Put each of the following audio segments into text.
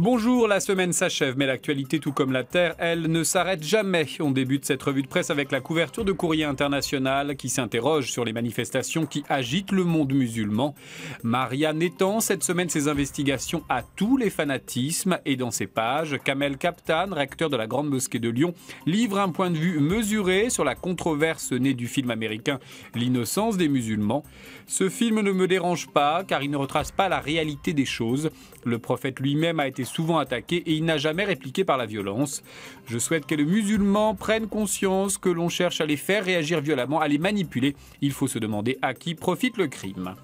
Bonjour, la semaine s'achève, mais l'actualité, tout comme la Terre, elle ne s'arrête jamais. On débute cette revue de presse avec la couverture de Courrier International qui s'interroge sur les manifestations qui agitent le monde musulman. Marianne étend cette semaine ses investigations à tous les fanatismes et dans ses pages, Kamel Kaptan, recteur de la Grande Mosquée de Lyon, livre un point de vue mesuré sur la controverse née du film américain L'innocence des musulmans. Ce film ne me dérange pas car il ne retrace pas la réalité des choses. Le prophète lui-même a été souvent attaqué et il n'a jamais répliqué par la violence. Je souhaite que les musulmans prennent conscience que l'on cherche à les faire réagir violemment, à les manipuler. Il faut se demander à qui profite le crime.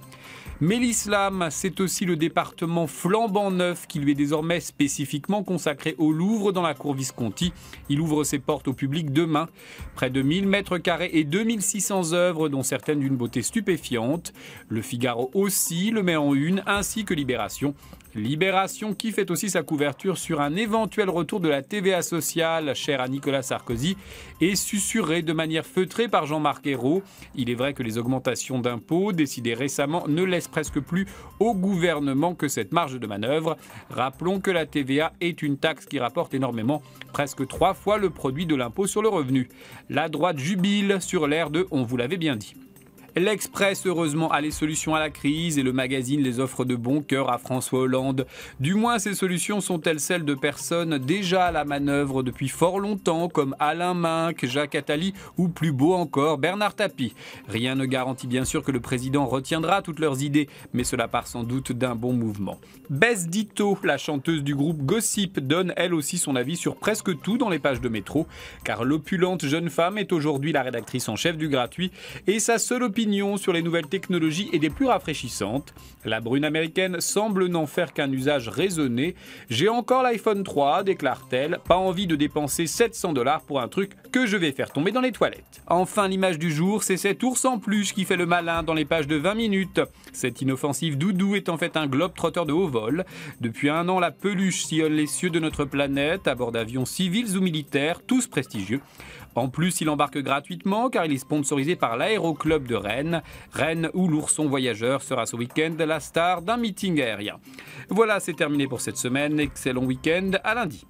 Mais l'islam, c'est aussi le département flambant neuf qui lui est désormais spécifiquement consacré au Louvre dans la cour Visconti. Il ouvre ses portes au public demain. Près de 1000 mètres carrés et 2600 œuvres, dont certaines d'une beauté stupéfiante. Le Figaro aussi le met en une, ainsi que Libération. Libération qui fait aussi sa couverture sur un éventuel retour de la TVA sociale, chère à Nicolas Sarkozy, et susurré de manière feutrée par Jean-Marc Ayrault. Il est vrai que les augmentations d'impôts décidées récemment ne laissent presque plus au gouvernement que cette marge de manœuvre. Rappelons que la TVA est une taxe qui rapporte énormément, presque 3 fois le produit de l'impôt sur le revenu. La droite jubile sur l'air de « on vous l'avait bien dit ». L'Express, heureusement, a les solutions à la crise et le magazine les offre de bon cœur à François Hollande. Du moins, ces solutions sont-elles celles de personnes déjà à la manœuvre depuis fort longtemps, comme Alain Minc, Jacques Attali ou plus beau encore, Bernard Tapie. Rien ne garantit bien sûr que le président retiendra toutes leurs idées, mais cela part sans doute d'un bon mouvement. Bess Ditto, la chanteuse du groupe Gossip, donne elle aussi son avis sur presque tout dans les pages de métro, car l'opulente jeune femme est aujourd'hui la rédactrice en chef du Gratuit et sa seule opinion sur les nouvelles technologies est des plus rafraîchissantes. La brune américaine semble n'en faire qu'un usage raisonné. J'ai encore l'iPhone 3, déclare-t-elle. Pas envie de dépenser $700 pour un truc que je vais faire tomber dans les toilettes. Enfin, l'image du jour, c'est cet ours en peluche qui fait le malin dans les pages de 20 minutes. Cet inoffensif doudou est en fait un globe-trotteur de haut vol. Depuis un an, la peluche sillonne les cieux de notre planète à bord d'avions civils ou militaires, tous prestigieux. En plus, il embarque gratuitement car il est sponsorisé par l'Aéroclub de Rennes. Rennes où l'ourson voyageur sera ce week-end la star d'un meeting aérien. Voilà, c'est terminé pour cette semaine. Excellent week-end, à lundi.